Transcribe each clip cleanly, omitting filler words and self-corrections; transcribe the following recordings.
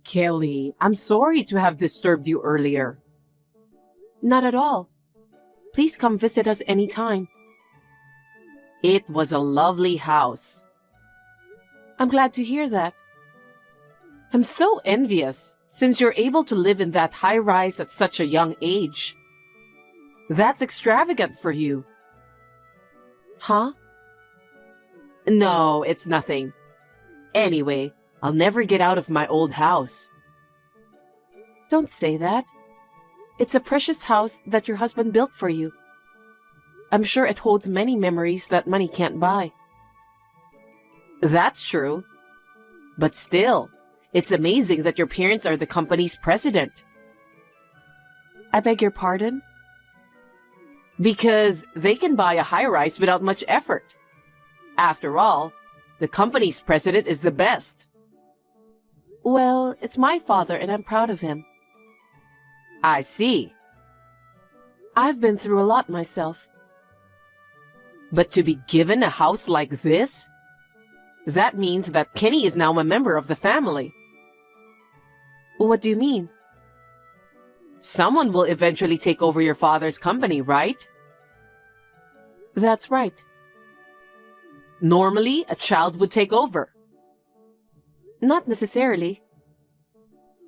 Kelly, I'm sorry to have disturbed you earlier. Not at all. Please come visit us anytime. It was a lovely house. I'm glad to hear that. I'm so envious since you're able to live in that high rise at such a young age. That's extravagant for you. Huh? No, it's nothing. Anyway, I'll never get out of my old house. Don't say that. It's a precious house that your husband built for you. I'm sure it holds many memories that money can't buy. That's true. But still, it's amazing that your parents are the company's president. I beg your pardon? Because they can buy a high-rise without much effort. After all, the company's president is the best. Well, it's my father and I'm proud of him. I see. I've been through a lot myself. But to be given a house like this? That means that Kenny is now a member of the family. What do you mean? Someone will eventually take over your father's company, right? That's right. Normally, a child would take over. Not necessarily.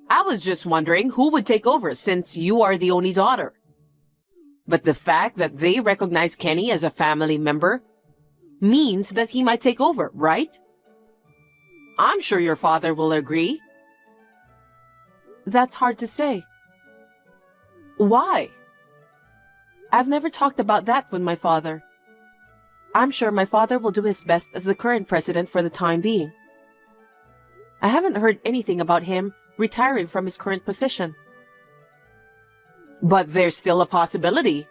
I was just wondering who would take over since you are the only daughter. But the fact that they recognize Kenny as a family member means that he might take over, right? I'm sure your father will agree. That's hard to say. Why? I've never talked about that with my father. I'm sure my father will do his best as the current president for the time being. I haven't heard anything about him retiring from his current position. But there's still a possibility.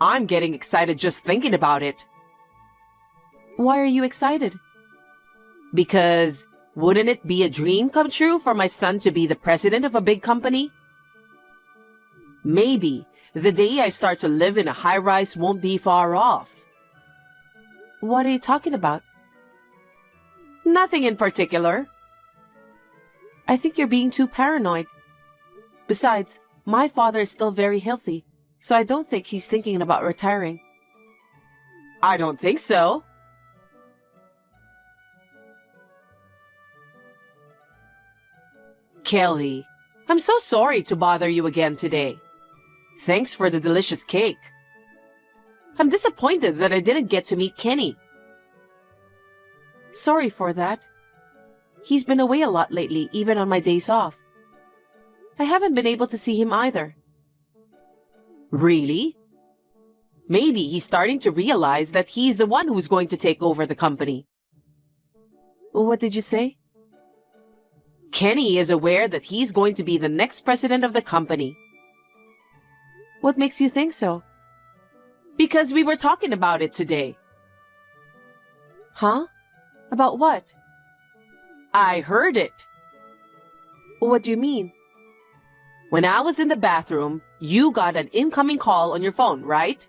I'm getting excited just thinking about it. Why are you excited? Because wouldn't it be a dream come true for my son to be the president of a big company? Maybe the day I start to live in a high-rise won't be far off. What are you talking about? Nothing in particular. I think you're being too paranoid. Besides, my father is still very healthy, so I don't think he's thinking about retiring. I don't think so. Kelly, I'm so sorry to bother you again today. Thanks for the delicious cake. I'm disappointed that I didn't get to meet Kenny. Sorry for that. He's been away a lot lately, even on my days off. I haven't been able to see him either. Really? Maybe he's starting to realize that he's the one who's going to take over the company. What did you say? Kenny is aware that he's going to be the next president of the company. What makes you think so? Because we were talking about it today. Huh? About what? I heard it. What do you mean? When I was in the bathroom, you got an incoming call on your phone, right?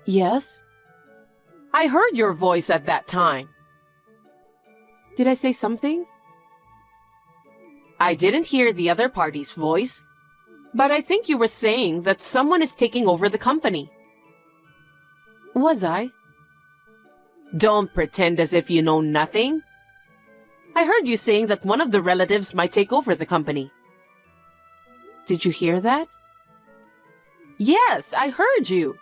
Yes. I heard your voice at that time. Did I say something? I didn't hear the other party's voice, but I think you were saying that someone is taking over the company. Was I? Don't pretend as if you know nothing. I heard you saying that one of the relatives might take over the company. Did you hear that? Yes, I heard you.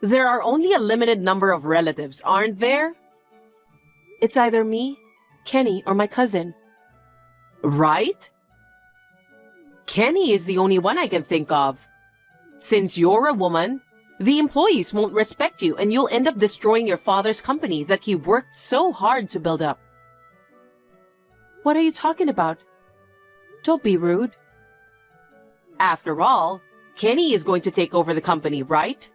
There are only a limited number of relatives, aren't there? It's either me, Kenny, or my cousin. Right? Kenny is the only one I can think of. Since you're a woman, the employees won't respect you and you'll end up destroying your father's company that he worked so hard to build up. What are you talking about? Don't be rude. After all, Kenny is going to take over the company, right?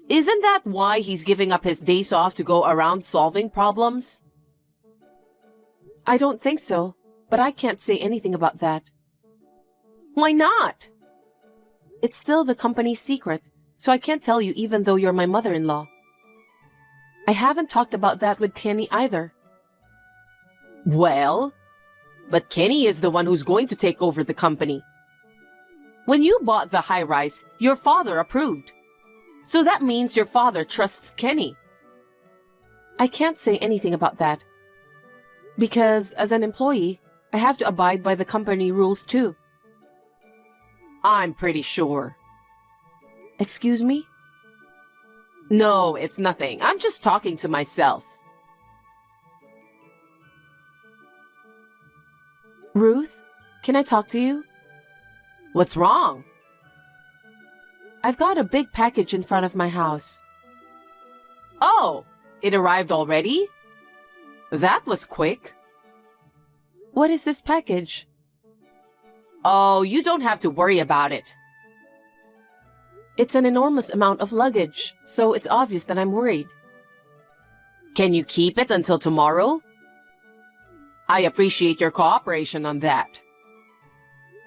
Isn't that why he's giving up his days off to go around solving problems? I don't think so, but I can't say anything about that. Why not? It's still the company's secret, so I can't tell you even though you're my mother-in-law. I haven't talked about that with Kenny either. Well, but Kenny is the one who's going to take over the company. When you bought the high-rise, your father approved. So that means your father trusts Kenny. I can't say anything about that. Because as an employee, I have to abide by the company rules too. I'm pretty sure. Excuse me? No, it's nothing. I'm just talking to myself. Ruth, can I talk to you? What's wrong? I've got a big package in front of my house. Oh, it arrived already? That was quick. What is this package? Oh, you don't have to worry about it. It's an enormous amount of luggage, so it's obvious that I'm worried. Can you keep it until tomorrow? I appreciate your cooperation on that.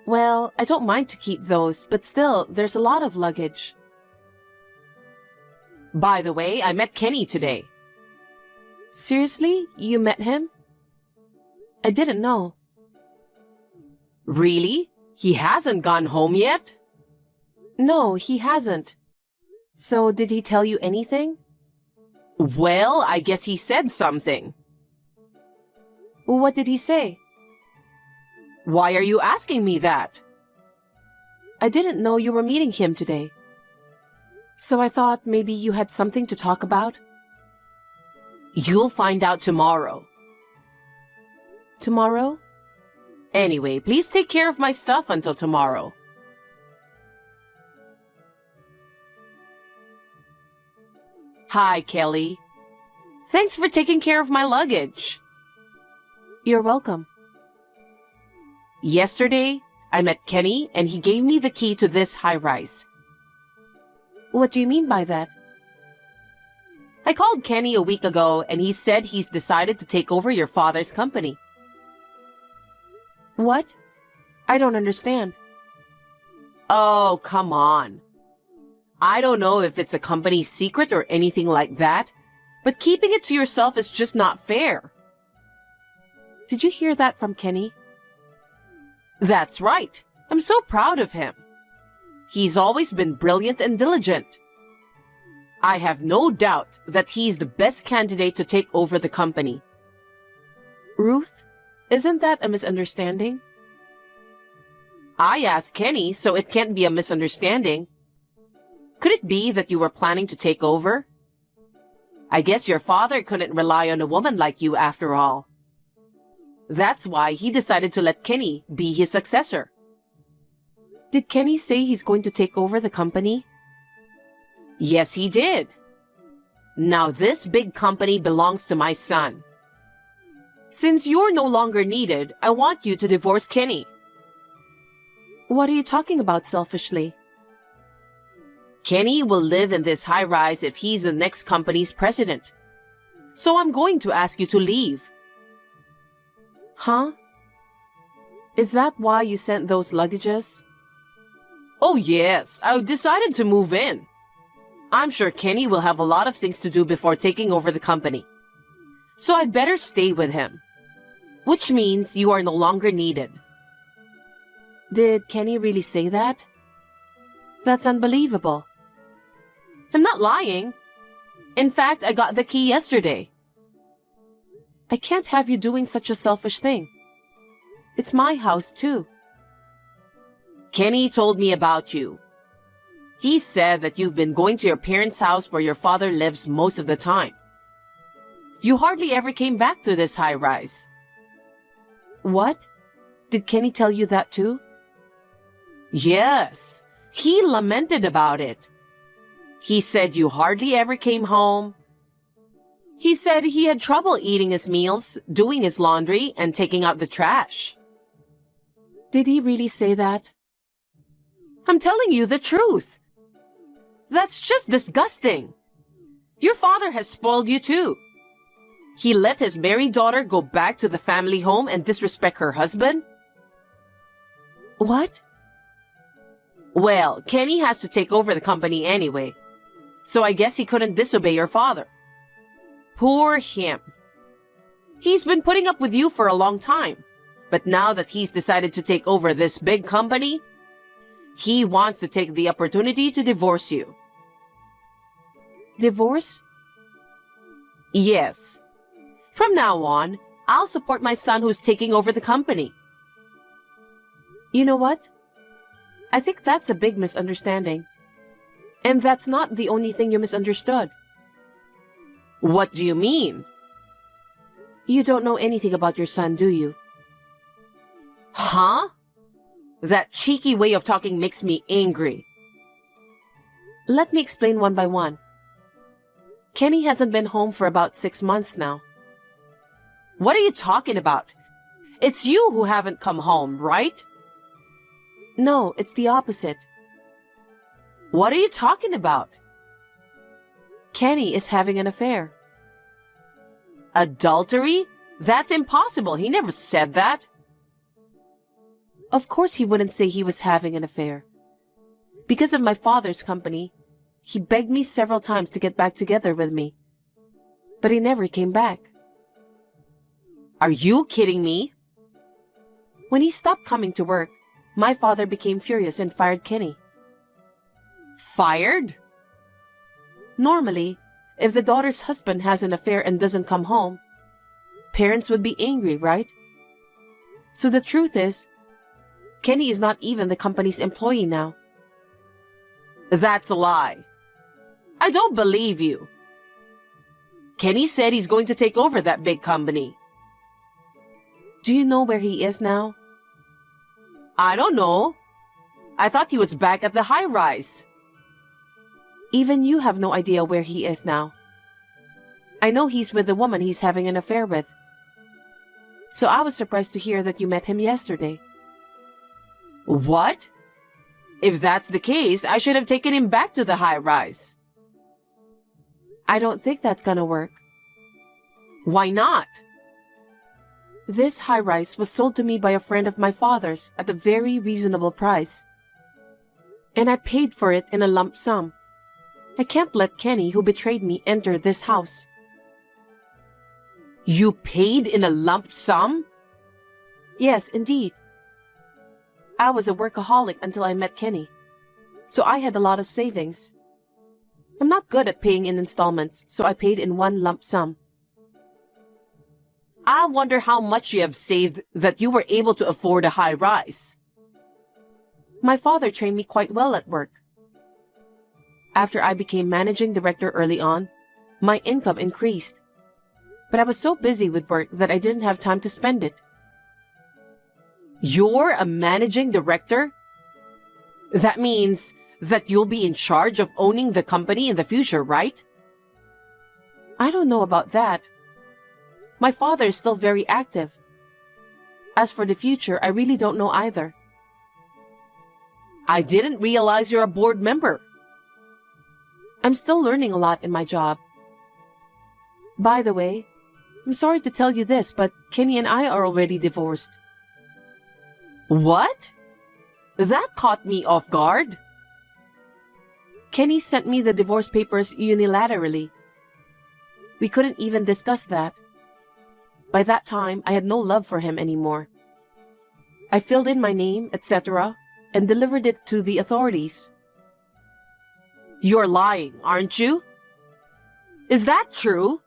Well, I don't mind to keep those, but still, there's a lot of luggage. By the way, I met Kenny today. Seriously? You met him? I didn't know. Really? He hasn't gone home yet? No, he hasn't. So, did he tell you anything? Well, I guess he said something. What did he say? Why are you asking me that? I didn't know you were meeting him today. So I thought maybe you had something to talk about. You'll find out tomorrow. Tomorrow? Anyway, please take care of my stuff until tomorrow. Hi, Kelly. Thanks for taking care of my luggage. You're welcome. Yesterday, I met Kenny and he gave me the key to this high-rise. What do you mean by that? I called Kenny a week ago and he said he's decided to take over your father's company. What? I don't understand. Oh, come on. I don't know if it's a company secret or anything like that, but keeping it to yourself is just not fair. Did you hear that from Kenny? That's right. I'm so proud of him. He's always been brilliant and diligent. I have no doubt that he's the best candidate to take over the company. Ruth, isn't that a misunderstanding? I asked Kenny, so it can't be a misunderstanding. Could it be that you were planning to take over? I guess your father couldn't rely on a woman like you after all. That's why he decided to let Kenny be his successor. Did Kenny say he's going to take over the company? Yes, he did. Now this big company belongs to my son. Since you're no longer needed, I want you to divorce Kenny. What are you talking about selfishly? Kenny will live in this high-rise if he's the next company's president. So I'm going to ask you to leave. Huh? Is that why you sent those luggages? Oh yes, I decided to move in. I'm sure Kenny will have a lot of things to do before taking over the company. So I'd better stay with him. Which means you are no longer needed. Did Kenny really say that? That's unbelievable. I'm not lying. In fact, I got the key yesterday. I can't have you doing such a selfish thing. It's my house, too. Kenny told me about you. He said that you've been going to your parents' house where your father lives most of the time. You hardly ever came back to this high-rise. What? Did Kenny tell you that, too? Yes. He lamented about it. He said you hardly ever came home. He said he had trouble eating his meals, doing his laundry, and taking out the trash. Did he really say that? I'm telling you the truth. That's just disgusting. Your father has spoiled you too. He let his married daughter go back to the family home and disrespect her husband? What? Well, Kenny has to take over the company anyway, so I guess he couldn't disobey your father. Poor him. He's been putting up with you for a long time, But now that he's decided to take over this big company, he wants to take the opportunity to divorce you. Divorce? Yes. From now on, I'll support my son who's taking over the company. You know what? I think that's a big misunderstanding. And that's not the only thing you misunderstood. What do you mean? You don't know anything about your son, do you? Huh? That cheeky way of talking makes me angry. Let me explain one by one. Kenny hasn't been home for about 6 months now. What are you talking about? It's you who haven't come home, right? No, it's the opposite. What are you talking about? Kenny is having an affair. Adultery? That's impossible. He never said that. Of course he wouldn't say he was having an affair. Because of my father's company, he begged me several times to get back together with me. But he never came back. Are you kidding me? When he stopped coming to work, my father became furious and fired Kenny. Fired? Normally, if the daughter's husband has an affair and doesn't come home, parents would be angry, right? So the truth is, Kenny is not even the company's employee now. That's a lie. I don't believe you. Kenny said he's going to take over that big company. Do you know where he is now? I don't know. I thought he was back at the high rise. Even you have no idea where he is now. I know he's with the woman he's having an affair with. So I was surprised to hear that you met him yesterday. What? If that's the case, I should have taken him back to the high rise. I don't think that's gonna work. Why not? This high rise was sold to me by a friend of my father's at a very reasonable price. And I paid for it in a lump sum. I can't let Kenny, who betrayed me, enter this house. You paid in a lump sum? Yes, indeed. I was a workaholic until I met Kenny, so I had a lot of savings. I'm not good at paying in installments, so I paid in one lump sum. I wonder how much you have saved that you were able to afford a high rise. My father trained me quite well at work. After I became managing director early on, my income increased. But I was so busy with work that I didn't have time to spend it. You're a managing director? That means that you'll be in charge of owning the company in the future, right? I don't know about that. My father is still very active. As for the future, I really don't know either. I didn't realize you're a board member. I'm still learning a lot in my job. By the way, I'm sorry to tell you this, but Kenny and I are already divorced. What? That caught me off guard. Kenny sent me the divorce papers unilaterally. We couldn't even discuss that. By that time, I had no love for him anymore. I filled in my name, etc., and delivered it to the authorities. You're lying, aren't you? Is that true?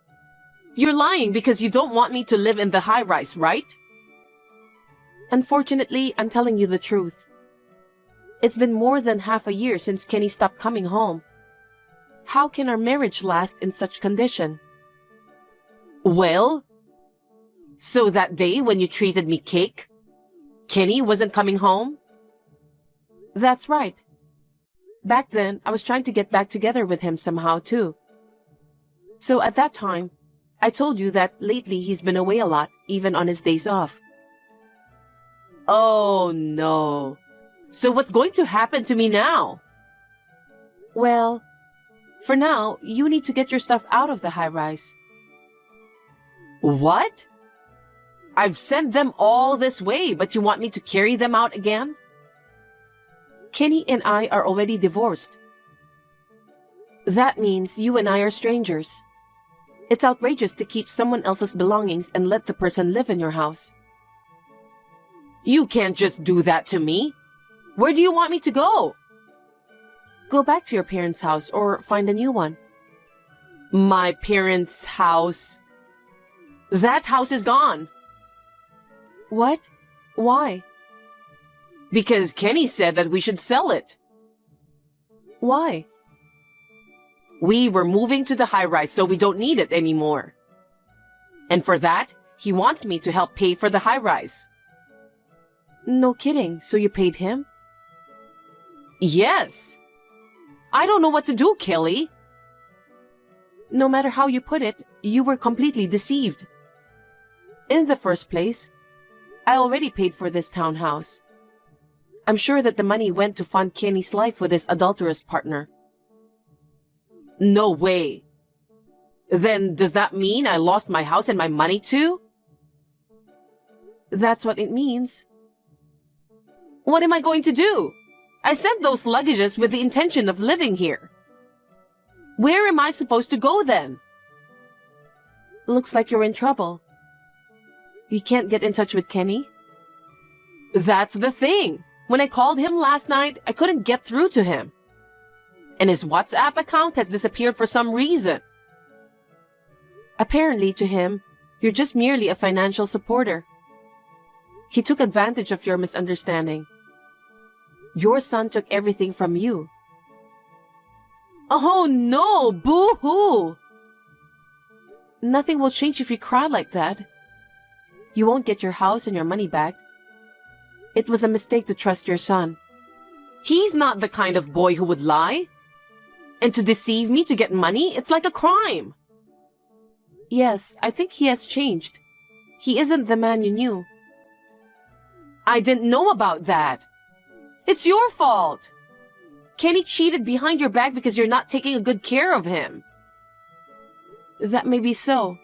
You're lying because you don't want me to live in the high rise, right? Unfortunately, I'm telling you the truth. It's been more than half a year since Kenny stopped coming home. How can our marriage last in such condition? Well, so that day when you treated me cake, Kenny wasn't coming home? That's right. Back then, I was trying to get back together with him somehow, too. So at that time, I told you that lately he's been away a lot, even on his days off. Oh, no. So what's going to happen to me now? Well, for now, you need to get your stuff out of the high rise. What? I've sent them all this way, but you want me to carry them out again? Kenny and I are already divorced. That means you and I are strangers. It's outrageous to keep someone else's belongings and let the person live in your house. You can't just do that to me. Where do you want me to go? Go back to your parents' house or find a new one. My parents' house? That house is gone. What? Why? Because Kenny said that we should sell it. Why? We were moving to the high-rise, so we don't need it anymore. And for that, he wants me to help pay for the high-rise. No kidding. So you paid him? Yes. I don't know what to do, Kelly. No matter how you put it, you were completely deceived. In the first place, I already paid for this townhouse. I'm sure that the money went to fund Kenny's life with his adulterous partner. No way. Then does that mean I lost my house and my money too? That's what it means. What am I going to do? I sent those luggages with the intention of living here. Where am I supposed to go then? Looks like you're in trouble. You can't get in touch with Kenny? That's the thing. When I called him last night, I couldn't get through to him. And his WhatsApp account has disappeared for some reason. Apparently, to him, you're just merely a financial supporter. He took advantage of your misunderstanding. Your son took everything from you. Oh no, boo-hoo! Nothing will change if you cry like that. You won't get your house and your money back. It was a mistake to trust your son. He's not the kind of boy who would lie. And to deceive me to get money, it's like a crime. Yes, I think he has changed. He isn't the man you knew. I didn't know about that. It's your fault. Kenny cheated behind your back because you're not taking a good care of him. That may be so.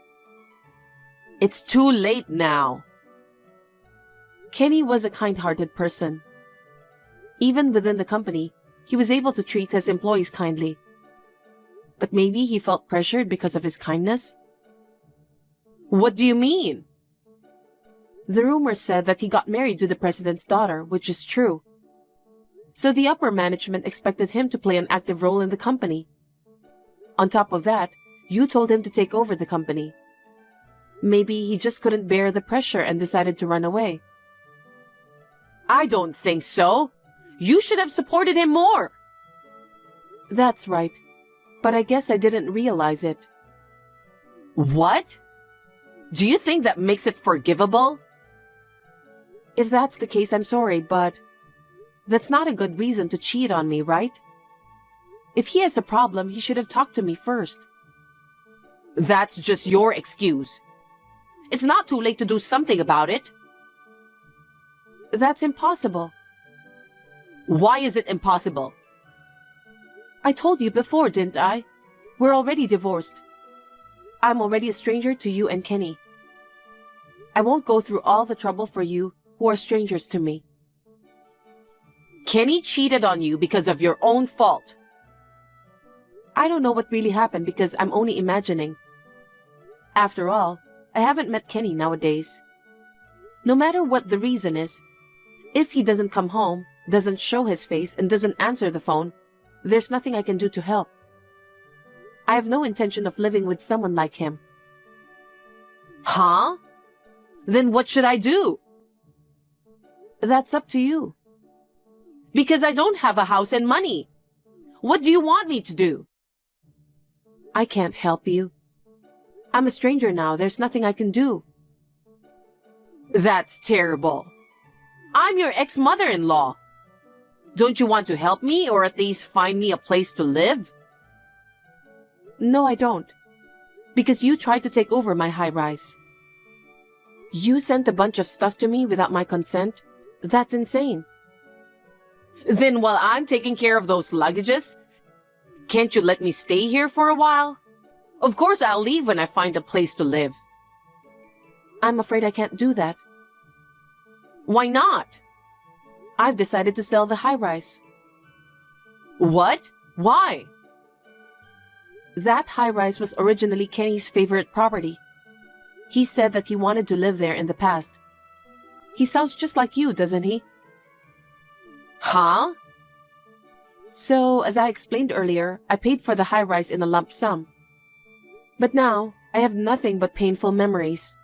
It's too late now. Kenny was a kind-hearted person. Even within the company, he was able to treat his employees kindly. But maybe he felt pressured because of his kindness? What do you mean? The rumors said that he got married to the president's daughter, which is true. So the upper management expected him to play an active role in the company. On top of that, you told him to take over the company. Maybe he just couldn't bear the pressure and decided to run away. I don't think so. You should have supported him more. That's right. But I guess I didn't realize it. What? Do you think that makes it forgivable? If that's the case, I'm sorry, but that's not a good reason to cheat on me, right? If he has a problem, he should have talked to me first. That's just your excuse. It's not too late to do something about it. That's impossible. Why is it impossible? I told you before, didn't I? We're already divorced. I'm already a stranger to you and Kenny. I won't go through all the trouble for you who are strangers to me. Kenny cheated on you because of your own fault. I don't know what really happened because I'm only imagining. After all, I haven't met Kenny nowadays. No matter what the reason is, if he doesn't come home, doesn't show his face, and doesn't answer the phone, there's nothing I can do to help. I have no intention of living with someone like him. Huh? Then what should I do? That's up to you. Because I don't have a house and money. What do you want me to do? I can't help you. I'm a stranger now. There's nothing I can do. That's terrible. I'm your ex-mother-in-law. Don't you want to help me or at least find me a place to live? No, I don't. Because you tried to take over my high-rise. You sent a bunch of stuff to me without my consent. That's insane. Then while I'm taking care of those luggages, can't you let me stay here for a while? Of course I'll leave when I find a place to live. I'm afraid I can't do that. Why not? I've decided to sell the high-rise. What? Why? That high-rise was originally Kenny's favorite property. He said that he wanted to live there in the past. He sounds just like you, doesn't he? Huh? So, as I explained earlier, I paid for the high-rise in a lump sum. But now, I have nothing but painful memories.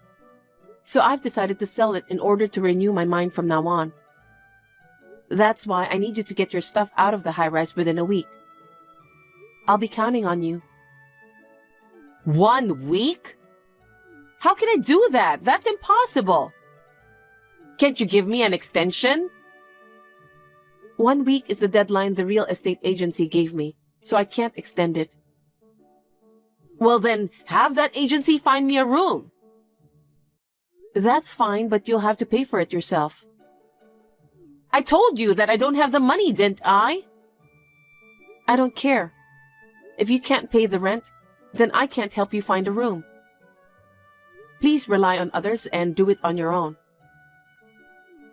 So I've decided to sell it in order to renew my mind from now on. That's why I need you to get your stuff out of the high-rise within a week. I'll be counting on you. 1 week? How can I do that? That's impossible. Can't you give me an extension? 1 week is the deadline the real estate agency gave me, so I can't extend it. Well then, have that agency find me a room. That's fine, but you'll have to pay for it yourself. I told you that I don't have the money, didn't I? I don't care. If you can't pay the rent, then I can't help you find a room. Please rely on others and do it on your own.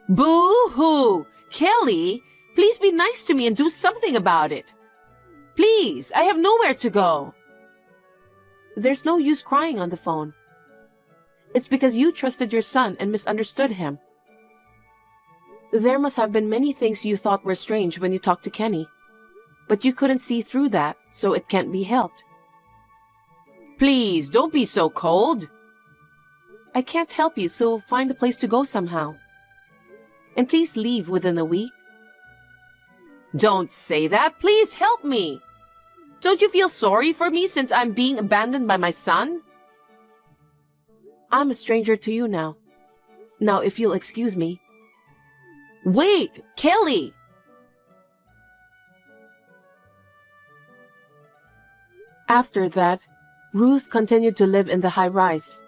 Boo-hoo! Kelly, please be nice to me and do something about it. Please, I have nowhere to go. There's no use crying on the phone. It's because you trusted your son and misunderstood him. There must have been many things you thought were strange when you talked to Kenny. But you couldn't see through that, so it can't be helped. Please, don't be so cold. I can't help you, so find a place to go somehow. And please leave within a week. Don't say that. Please help me. Don't you feel sorry for me since I'm being abandoned by my son? I'm a stranger to you now. Now, if you'll excuse me. Wait, Kelly! After that, Ruth continued to live in the high-rise.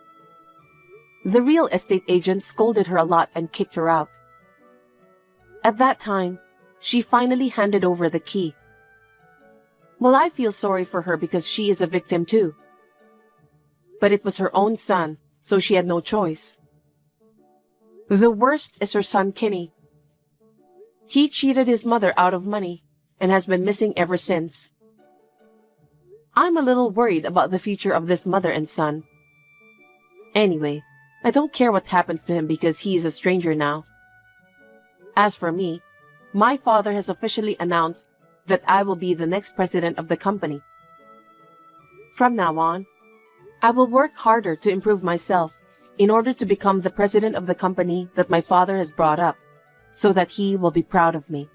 The real estate agent scolded her a lot and kicked her out. At that time, she finally handed over the key. Well, I feel sorry for her because she is a victim too. But it was her own son, so she had no choice. The worst is her son Kenny. He cheated his mother out of money and has been missing ever since. I'm a little worried about the future of this mother and son. Anyway, I don't care what happens to him because he is a stranger now. As for me, my father has officially announced that I will be the next president of the company. From now on, I will work harder to improve myself in order to become the president of the company that my father has brought up, so that he will be proud of me.